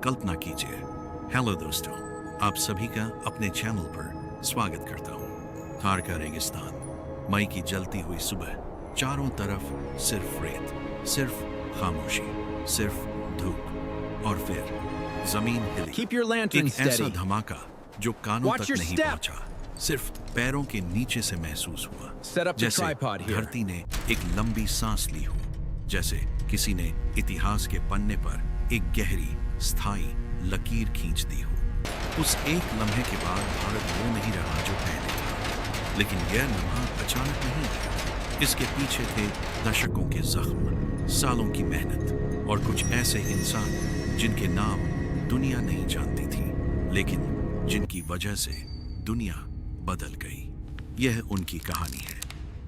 कल्पना कीजिए। हेलो दोस्तों, आप सभी का अपने चैनल पर स्वागत करता हूँ। थार का रेगिस्तान, मई की जलती हुई सुबह, चारों तरफ सिर्फ रेत, सिर्फ खामोशी, सिर्फ धूप, और फिर जमीन हिली। Keep your lantern एक ऐसा steady. धमाका जो कानों Watch तक your नहीं step. पहुंचा, सिर्फ पैरों के नीचे से महसूस हुआ। Set up the जैसे tripod here. धरती ने एक लंबी सांस ली हो, जैसे किसी ने इतिहास के पन्ने पर एक गहरी, स्थायी लकीर खींच दी हो। उस एक लम्हे के बाद भारत वो नहीं रहा जो पहले था, लेकिन यह लम्हा अचानक नहीं आया। इसके पीछे थे दशकों के जख्म, सालों की मेहनत और कुछ ऐसे इंसान जिनके नाम दुनिया नहीं जानती थी, लेकिन जिनकी वजह से दुनिया बदल गई। यह उनकी कहानी है।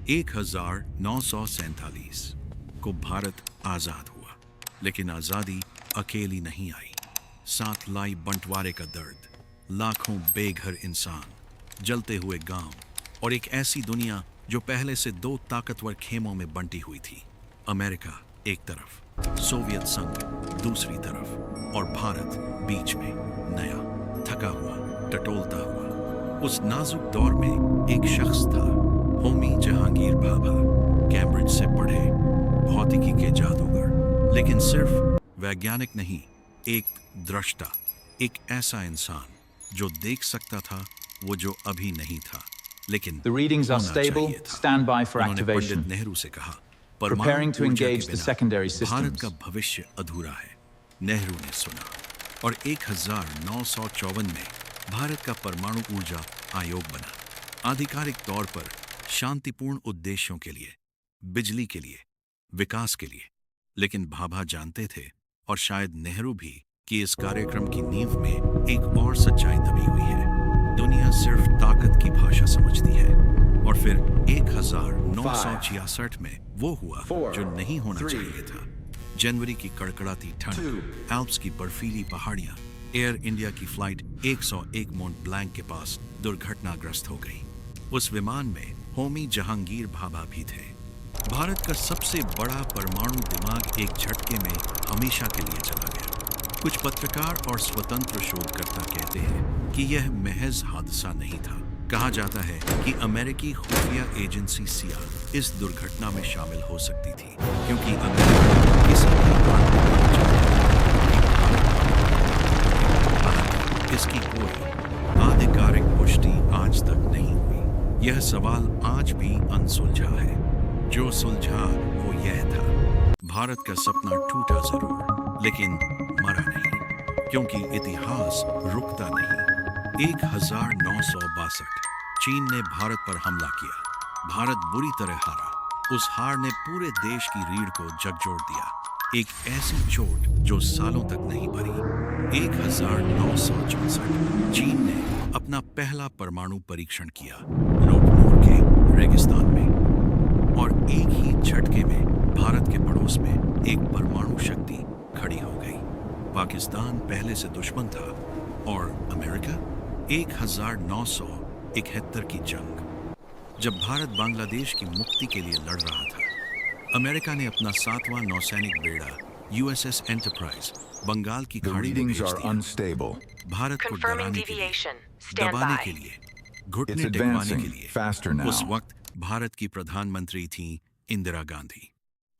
1947 को भारत आजाद हुआ, लेकिन आजादी अकेली नहीं आई। साथ लाई बंटवारे का दर्द, लाखों बेघर इंसान, जलते हुए गांव और एक ऐसी दुनिया जो पहले से दो ताकतवर खेमों में बंटी हुई थी। अमेरिका एक तरफ, सोवियत संघ दूसरी तरफ और भारत बीच में, नया, थका हुआ, टटोलता हुआ। उस नाजुक दौर में एक शख्स था, होमी जहांगीर भाभा। कैम्ब्रिज से पढ़े, भौतिकी के जादूगर, लेकिन सिर्फ वैज्ञानिक नहीं, एक दृष्टा, एक ऐसा इंसान जो देख सकता था वो जो अभी नहीं था, लेकिन The readings are होना stable. चाहिए था। Stand by for उन्होंने activation. पंडित नेहरू से कहा, Preparing परमाणु to ऊर्जा के engage the बिना secondary भारत systems. का भविष्य अधूरा है। नेहरू ने सुना और 1954 में भारत का परमाणु ऊर्जा आयोग बना, आधिकारिक तौर पर शांतिपूर्ण उद्देश्यों के लिए, बिजली के लिए, विकास के लिए। लेकिन भाभा जानते थे, और शायद नेहरू भी, कि इस कार्यक्रम की नींव में एक और सच्चाई दबी हुई है। दुनिया सिर्फ ताकत की भाषा समझती है। और फिर 1966 में वो हुआ जो नहीं होना चाहिए था। जनवरी की कड़कड़ाती ठंड, एल्प्स की बर्फीली पहाड़ियां, एयर इंडिया की फ्लाइट 101 मोंट ब्लैंक के पास दुर्घटनाग्रस्त हो गई। उस विमान में होमी जहांगीर भाभा भी थे। भारत का सबसे बड़ा परमाणु दिमाग एक झटके में हमेशा के लिए चला गया। कुछ पत्रकार और स्वतंत्र शोधकर्ता कहते हैं कि यह महज हादसा नहीं था। कहा जाता है कि अमेरिकी खुफिया एजेंसी सिया इस दुर्घटना में शामिल हो सकती थी, क्योंकि अमेरिका किसी भी बात को नहीं चाहता। इसकी कोई आधिकारिक पुष्टि आज तक नहीं हुई। यह सवाल आज भी अनसुलझा है। जो सुलझा वो यह था, भारत का सपना टूटा जरूर, लेकिन मरा नहीं, क्योंकि इतिहास रुकता नहीं। 1962 चीन ने भारत पर हमला किया। भारत बुरी तरह हारा। उस हार ने पूरे देश की रीढ़ को झकझोर दिया। एक ऐसी चोट जो सालों तक नहीं भरी। 1964 चीन ने अपना पहला परमाणु परीक्षण किया, लोकनूर के रेगिस्तान में। और एक ही झटके में भारत के पड़ोस में एक परमाणु शक्ति खड़ी हो गई। पाकिस्तान पहले से दुश्मन था, और अमेरिका 1971 की जंग, जब भारत बांग्लादेश की मुक्ति के लिए लड़ रहा था। अमेरिका ने अपना 7वां नौसैनिक बेड़ा USS एंटरप्राइज बंगाल की The खाड़ी में readings भेज are दिया। unstable. भारत को Confirming डराने के लिए, deviation. Stand दबाने by. के लिए, घुटने It's टेकवाने advancing के लिए। faster now. उस वक्त भारत की प्रधानमंत्री थी इंदिरा गांधी,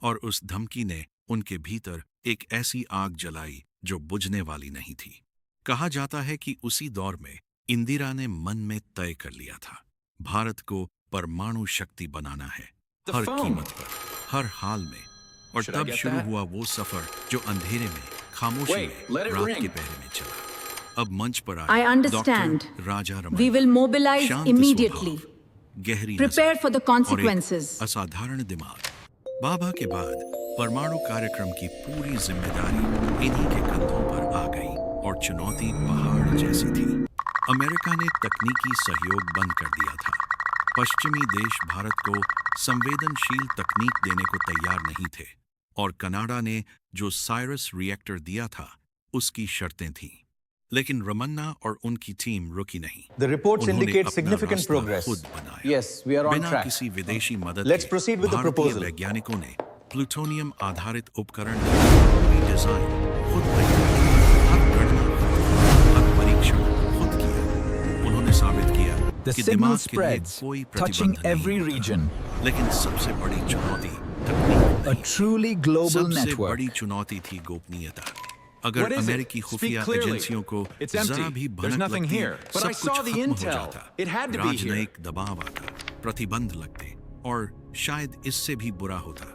और उस धमकी ने उनके भीतर एक ऐसी आग जलाई जो बुझने वाली नहीं थी। कहा जाता है कि उसी दौर में इंदिरा ने मन में तय कर लिया था, भारत को परमाणु शक्ति बनाना है, The हर phone. कीमत पर, हर हाल में। और Should I तब get शुरू that? हुआ वो सफर जो अंधेरे में, खामोशी Wait, में, let it रात ring. के पहरे में चला। अब मंच पर I आए understand. Doctor Raja Raman. We will mobilize शांत immediately. स्वभाव, गहरी Prepare नजर for the और एक consequences. असाधारण दिमाग। बाबा के बाद परमाणु कार्यक्रम की पूरी जिम्मेदारी इन्हीं के कंधों पर आ गई, और चुनौती पहाड़ जैसी थी। अमेरिका ने तकनीकी सहयोग बंद कर दिया था। पश्चिमी देश भारत को संवेदनशील तकनीक देने को तैयार नहीं थे, और कनाडा ने जो साइरस रिएक्टर दिया था उसकी शर्तें थीं। लेकिन रमन्ना और उनकी टीम रुकी नहीं। The reports उन्होंने indicate अपना significant रास्ता progress. खुद बनाया। Yes, we are on बिना track. किसी विदेशी मदद Let's के proceed with the भारतीय proposal. वैज्ञानिकों ने प्लूटोनियम आधारित उपकरण की पूरी डिजाइन खुद तैयार की। हर गणना The कि signal दिमाग के लिए spreads, कोई touching प्रतिबंध every नहीं होता। region. लेकिन सबसे बड़ी चुनौती तकनीक A नहीं। truly global सबसे network. बड़ी चुनौती थी गोपनीयता। What अगर is it? अमेरिकी Speak खुफिया clearly. एजेंसियों को It's empty. जरा भी There's भनक nothing लगती, here. But I सब saw कुछ the खत्म हो intel. जाता। It had to be here. राजनयिक दबाव आता, प्रतिबंध लगते, और शायद इससे भी बुरा होता।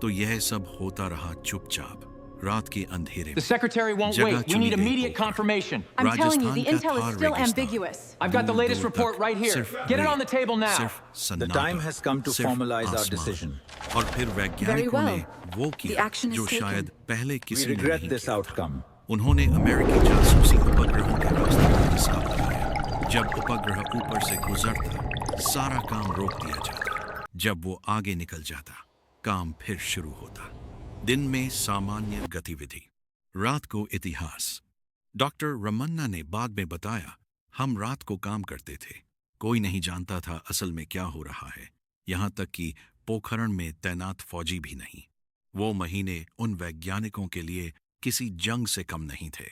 तो यह सब होता रहा चुपचाप रात के अंधेरे The में। secretary won't जगह wait. We चुनी need गई immediate पोखर। confirmation. I'm telling you, the Rajasthan का intel is थार still रेगिस्तान। ambiguous. I've got the दूर latest दूर report तक right here. सिर्फ Get it रेत, on the table now. सिर्फ The सन्नाटा, time has come to सिर्फ formalize our आसमान। decision. और फिर Very वैज्ञानिकों well. ने वो The किया action is जो taken. शायद पहले We किसी ने regret नहीं this किया था। outcome. उन्होंने अमेरिकी जासूसी उपग्रहों के रास्ते का हिसाब लगाया। जब उपग्रह ऊपर से गुजरता, सारा काम रोक दिया जाता। जब वो आगे निकल जाता, काम फिर शुरू होता। दिन में सामान्य गतिविधि, रात को इतिहास। डॉक्टर रमन्ना ने बाद में बताया, हम रात को काम करते थे। कोई नहीं जानता था असल में क्या हो रहा है, यहाँ तक कि पोखरण में तैनात फौजी भी नहीं। वो महीने उन वैज्ञानिकों के लिए किसी जंग से कम नहीं थे।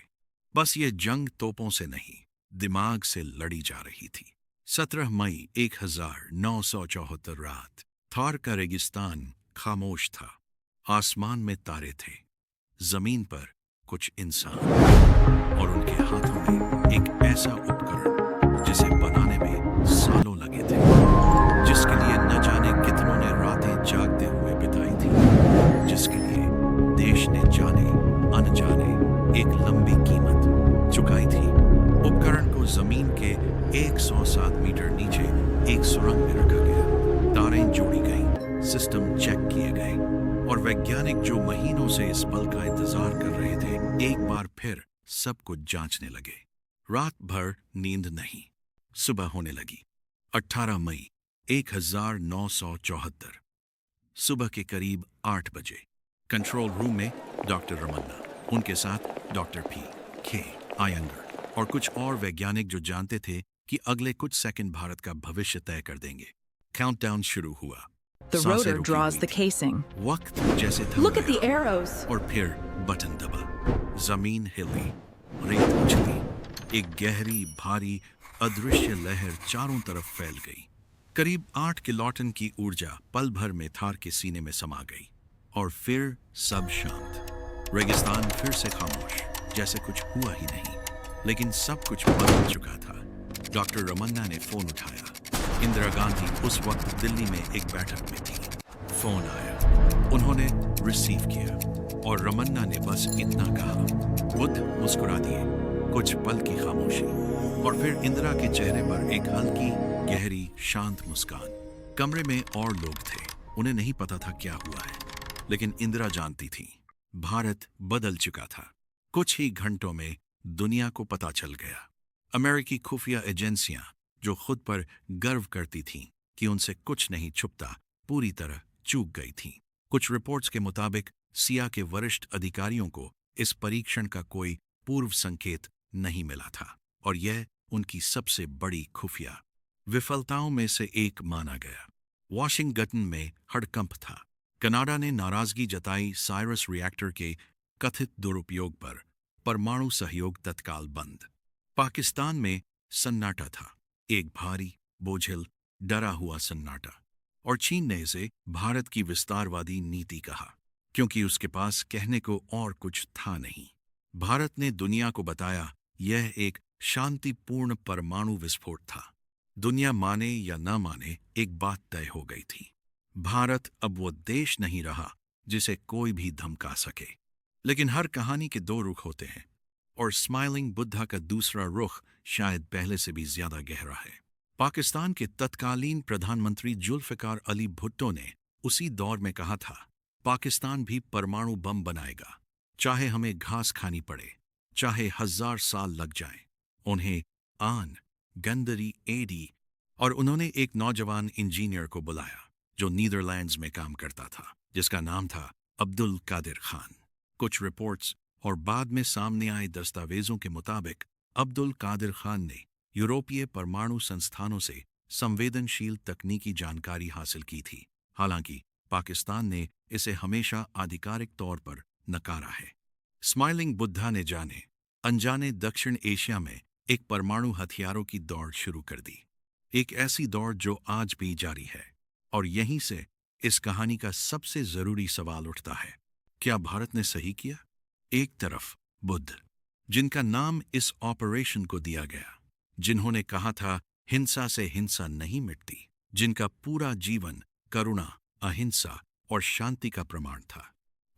बस ये जंग तोपों से नहीं, दिमाग से लड़ी जा रही थी। 17 मई 1974 रात, थार का रेगिस्तान खामोश था। आसमान में तारे थे, जमीन पर कुछ इंसान, और उनके हाथों में एक ऐसा उपकरण जिसे बनाने में सालों लगे थे, जिसके लिए न जाने कितनों ने रातें जागते हुए बिताई थी, जिसके लिए देश ने जाने अनजाने एक लंबी कीमत चुकाई थी। उपकरण को जमीन के 107 मीटर नीचे एक सुरंग में रखा गया। तारें जोड़ी गईं, सिस्टम चेक किए गए, और वैज्ञानिक जो महीनों से इस पल का इंतजार कर रहे थे, एक बार फिर सब कुछ जांचने लगे। रात भर नींद नहीं। सुबह होने लगी। 18 मई 1974, सुबह के करीब 8 बजे। कंट्रोल रूम में डॉक्टर रमन्ना, उनके साथ डॉक्टर P.K. आयंगर और कुछ और वैज्ञानिक जो जानते थे कि अगले कुछ सेकंड भारत का भविष्य तय कर देंगे। काउंटडाउन शुरू हुआ। The सांसें rotor रुकी draws हुई the थी। casing. वक्त जैसे थम Look at the गया, arrows. और फिर बटन दबा। जमीन हिली, रेत उछली, एक गहरी भारी अदृश्य लहर चारों तरफ फैल गई। करीब 8 किलोटन की ऊर्जा पल भर में थार के सीने में समा गई, और फिर सब शांत। रेगिस्तान फिर से खामोश, जैसे कुछ हुआ ही नहीं। लेकिन सब कुछ बदल चुका था। डॉक्टर रमन्ना ने फोन उठाया। इंदिरा गांधी उस वक्त दिल्ली में एक बैठक में थी। फोन आया, उन्होंने रिसीव किया, और रमन्ना ने बस इतना कहा। बुद्ध मुस्कुरा दिए। कुछ पल की खामोशी, और फिर इंदिरा के चेहरे पर एक हल्की गहरी शांत मुस्कान। कमरे में और लोग थे, उन्हें नहीं पता था क्या हुआ है, लेकिन इंदिरा जानती थी, भारत बदल चुका था। कुछ ही घंटों में दुनिया को पता चल गया। अमेरिकी खुफिया एजेंसियां, जो खुद पर गर्व करती थीं कि उनसे कुछ नहीं छुपता, पूरी तरह चूक गई थीं। कुछ रिपोर्ट्स के मुताबिक सिया के वरिष्ठ अधिकारियों को इस परीक्षण का कोई पूर्व संकेत नहीं मिला था, और यह उनकी सबसे बड़ी खुफिया विफलताओं में से एक माना गया। वॉशिंगटन में हड़कंप था। कनाडा ने नाराजगी जताई साइरस रिएक्टर के कथित दुरुपयोग पर। परमाणु सहयोग तत्काल बंद। पाकिस्तान में सन्नाटा था, एक भारी, बोझिल, डरा हुआ सन्नाटा, और चीन ने इसे भारत की विस्तारवादी नीति कहा, क्योंकि उसके पास कहने को और कुछ था नहीं। भारत ने दुनिया को बताया यह एक शांतिपूर्ण परमाणु विस्फोट था। दुनिया माने या न माने, एक बात तय हो गई थी, भारत अब वो देश नहीं रहा जिसे कोई भी धमका सके। लेकिन हर कहानी के 2 रुख होते हैं, और स्माइलिंग बुद्धा का दूसरा रुख शायद पहले से भी ज्यादा गहरा है। पाकिस्तान के तत्कालीन प्रधानमंत्री जुल्फिकार अली भुट्टो ने उसी दौर में कहा था, पाकिस्तान भी परमाणु बम बनाएगा, चाहे हमें घास खानी पड़े, चाहे 1000 साल लग जाएं। उन्हें आन, गंदरी एडी, और उन्होंने एक नौजवान इंजीनियर को बुलाया जो नीदरलैंड्स में काम करता था, जिसका नाम था अब्दुल कादिर खान। कुछ रिपोर्ट्स और बाद में सामने आए दस्तावेजों के मुताबिक अब्दुल कादिर खान ने यूरोपीय परमाणु संस्थानों से संवेदनशील तकनीकी जानकारी हासिल की थी। हालांकि पाकिस्तान ने इसे हमेशा आधिकारिक तौर पर नकारा है। स्माइलिंग बुद्धा ने जाने अनजाने दक्षिण एशिया में एक परमाणु हथियारों की दौड़ शुरू कर दी। एक ऐसी दौड़ जो आज भी जारी है। और यहीं से इस कहानी का सबसे जरूरी सवाल उठता है, क्या भारत ने सही किया? एक तरफ बुद्ध, जिनका नाम इस ऑपरेशन को दिया गया, जिन्होंने कहा था हिंसा से हिंसा नहीं मिटती, जिनका पूरा जीवन करुणा, अहिंसा और शांति का प्रमाण था।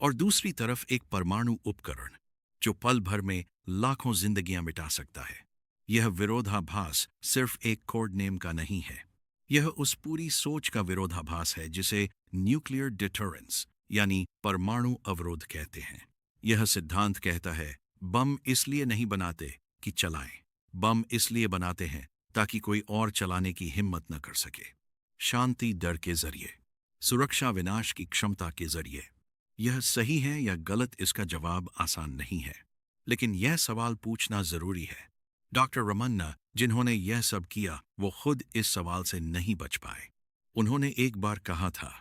और दूसरी तरफ एक परमाणु उपकरण जो पल भर में लाखों जिंदगियां मिटा सकता है। यह विरोधाभास सिर्फ एक कोड नेम का नहीं है, यह उस पूरी सोच का विरोधाभास है जिसे न्यूक्लियर डिटरेंस यानी परमाणु अवरोध कहते हैं। यह सिद्धांत कहता है बम इसलिए नहीं बनाते कि चलाएं, बम इसलिए बनाते हैं ताकि कोई और चलाने की हिम्मत न कर सके। शांति डर के जरिए, सुरक्षा विनाश की क्षमता के जरिए। यह सही है या गलत, इसका जवाब आसान नहीं है, लेकिन यह सवाल पूछना जरूरी है। डॉक्टर रमन्ना, जिन्होंने यह सब किया, वो खुद इस सवाल से नहीं बच पाए। उन्होंने एक बार कहा था,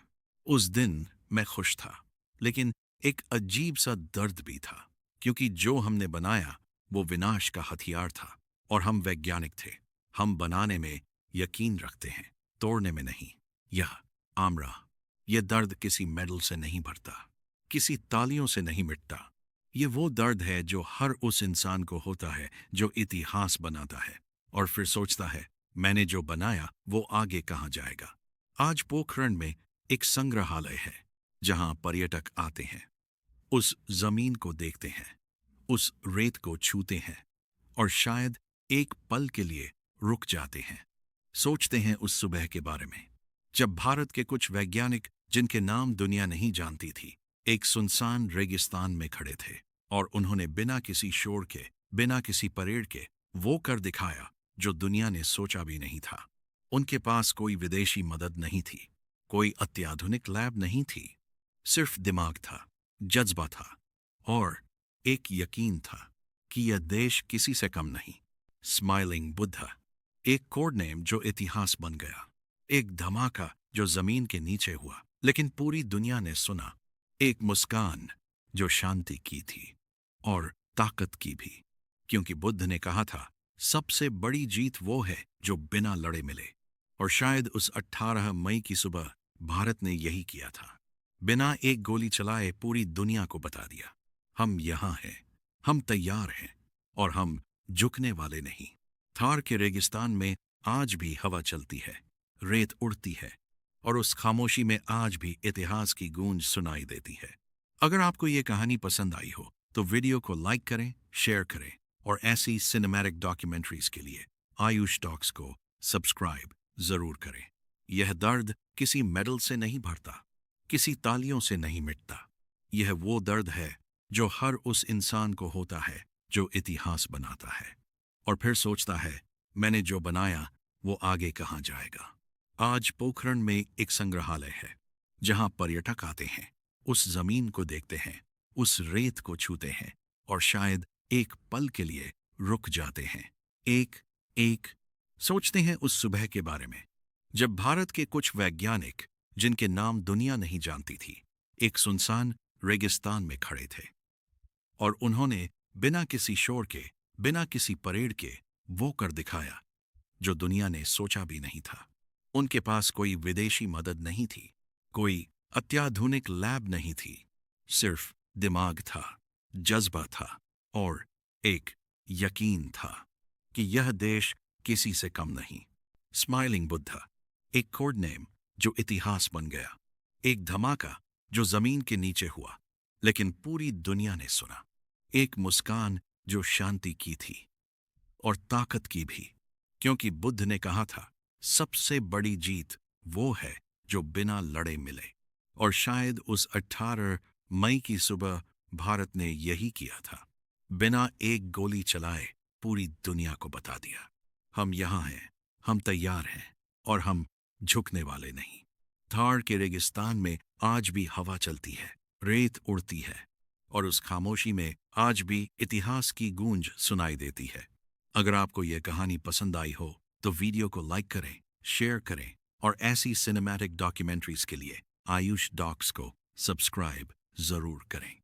उस दिन मैं खुश था, लेकिन एक अजीब सा दर्द भी था, क्योंकि जो हमने बनाया वो विनाश का हथियार था और हम वैज्ञानिक थे। हम बनाने में यकीन रखते हैं, तोड़ने में नहीं। यह आमरा, यह दर्द किसी मेडल से नहीं भरता, किसी तालियों से नहीं मिटता। ये वो दर्द है जो हर उस इंसान को होता है जो इतिहास बनाता है और फिर सोचता है मैंने जो बनाया वो आगे कहाँ जाएगा। आज पोखरण में एक संग्रहालय है जहां पर्यटक आते हैं, उस जमीन को देखते हैं, उस रेत को छूते हैं और शायद एक पल के लिए रुक जाते हैं, सोचते हैं उस सुबह के बारे में जब भारत के कुछ वैज्ञानिक, जिनके नाम दुनिया नहीं जानती थी, एक सुनसान रेगिस्तान में खड़े थे और उन्होंने बिना किसी शोर के, बिना किसी परेड के वो कर दिखाया जो दुनिया ने सोचा भी नहीं था। उनके पास कोई विदेशी मदद नहीं थी, कोई अत्याधुनिक लैब नहीं थी, सिर्फ दिमाग था, जज्बा था और एक यकीन था कि यह देश किसी से कम नहीं। स्माइलिंग बुद्धा, एक कोड नेम जो इतिहास बन गया, एक धमाका जो जमीन के नीचे हुआ लेकिन पूरी दुनिया ने सुना, एक मुस्कान जो शांति की थी और ताकत की भी, क्योंकि बुद्ध ने कहा था सबसे बड़ी जीत वो है जो बिना लड़े मिले। और शायद उस 18 मई की सुबह भारत ने यही किया था, बिना एक गोली चलाए पूरी दुनिया को बता दिया, हम यहां हैं, हम तैयार हैं और हम झुकने वाले नहीं। थार के रेगिस्तान में आज भी हवा चलती है, रेत उड़ती है और उस खामोशी में आज भी इतिहास की गूंज सुनाई देती है। अगर आपको ये कहानी पसंद आई हो तो वीडियो को लाइक करें, शेयर करें और ऐसी सिनेमैटिक डॉक्यूमेंट्रीज के लिए आयुष टॉक्स को सब्सक्राइब जरूर करें। यह दर्द किसी मेडल से नहीं भरता, किसी तालियों से नहीं मिटता। यह वो दर्द है जो हर उस इंसान को होता है जो इतिहास बनाता है और फिर सोचता है मैंने जो बनाया वो आगे कहाँ जाएगा। आज पोखरण में एक संग्रहालय है जहां पर्यटक आते हैं, उस जमीन को देखते हैं, उस रेत को छूते हैं और शायद एक पल के लिए रुक जाते हैं, एक सोचते हैं उस सुबह के बारे में जब भारत के कुछ वैज्ञानिक, जिनके नाम दुनिया नहीं जानती थी, एक सुनसान रेगिस्तान में खड़े थे और उन्होंने बिना किसी शोर के, बिना किसी परेड के वो कर दिखाया जो दुनिया ने सोचा भी नहीं था। उनके पास कोई विदेशी मदद नहीं थी, कोई अत्याधुनिक लैब नहीं थी, सिर्फ दिमाग था, जज्बा था और एक यकीन था कि यह देश किसी से कम नहीं। स्माइलिंग बुद्धा, एक कोड नेम जो इतिहास बन गया, एक धमाका जो जमीन के नीचे हुआ लेकिन पूरी दुनिया ने सुना, एक मुस्कान जो शांति की थी और ताकत की भी, क्योंकि बुद्ध ने कहा था सबसे बड़ी जीत वो है जो बिना लड़े मिले। और शायद उस 18 मई की सुबह भारत ने यही किया था, बिना एक गोली चलाए पूरी दुनिया को बता दिया, हम यहां हैं, हम तैयार हैं और हम झुकने वाले नहीं। थार के रेगिस्तान में आज भी हवा चलती है, रेत उड़ती है और उस खामोशी में आज भी इतिहास की गूंज सुनाई देती है। अगर आपको यह कहानी पसंद आई हो तो वीडियो को लाइक करें, शेयर करें और ऐसी सिनेमैटिक डॉक्यूमेंट्रीज के लिए आयुष डॉक्स को सब्सक्राइब जरूर करें।